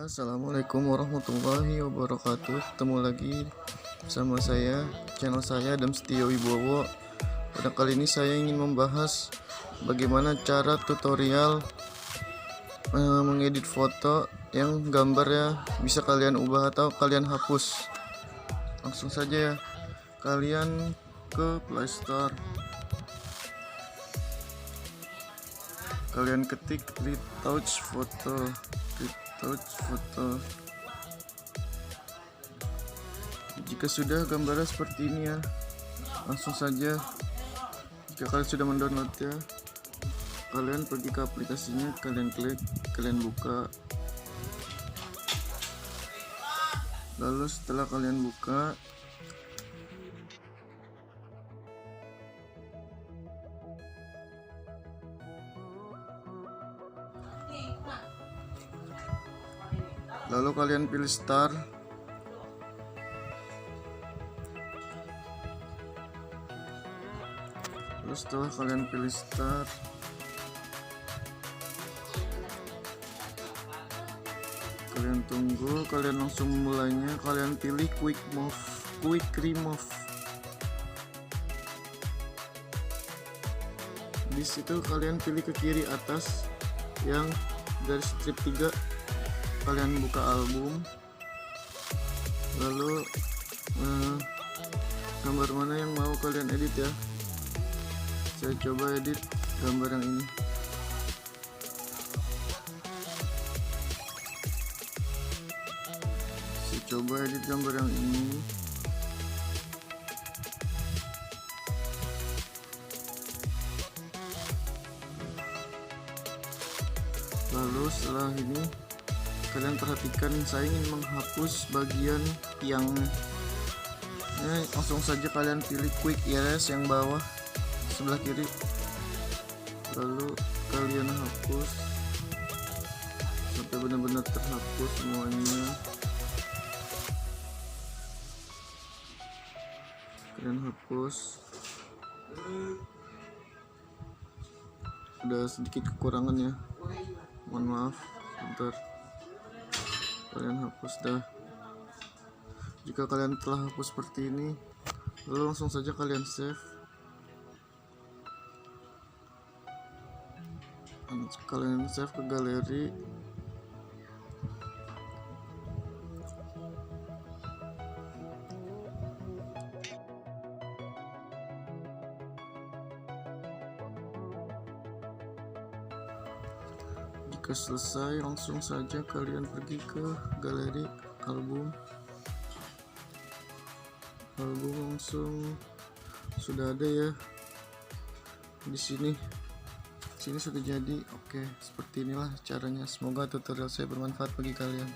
Assalamualaikum warahmatullahi wabarakatuh. Ketemu lagi bersama saya, channel saya Adam Setio Wibowo. Pada kali ini saya ingin membahas bagaimana cara tutorial mengedit foto yang gambarnya bisa kalian ubah atau kalian hapus. Langsung saja ya, kalian ke Play Store, kalian ketik Retouch Photo. Jika sudah gambarnya seperti ini ya, langsung saja, jika kalian sudah mendownloadnya, kalian pergi ke aplikasinya, kalian klik, kalian buka. Lalu setelah kalian buka, lalu kalian pilih start. Lalu setelah kalian pilih start, kalian tunggu, kalian langsung mulainya, kalian pilih quick remove. Di situ kalian pilih ke kiri atas yang dari strip 3, kalian buka album, lalu gambar mana yang mau kalian edit ya. Saya coba edit gambar yang ini. Saya coba edit gambar yang ini. Lalu setelah ini kalian perhatikan, saya ingin menghapus bagian tiangnya. Langsung saja kalian pilih quick erase yang bawah sebelah kiri, lalu kalian hapus sampai benar-benar terhapus semuanya. Kalian hapus, ada sedikit kekurangan ya, mohon maaf. Bentar, kalian hapus dah. Jika kalian telah hapus seperti ini, lalu langsung saja kalian save. Kalian save ke galeri. Jika selesai, langsung saja kalian pergi ke galeri album. Langsung sudah ada ya di sini. Sudah jadi. Oke, seperti inilah caranya. Semoga tutorial saya bermanfaat bagi kalian.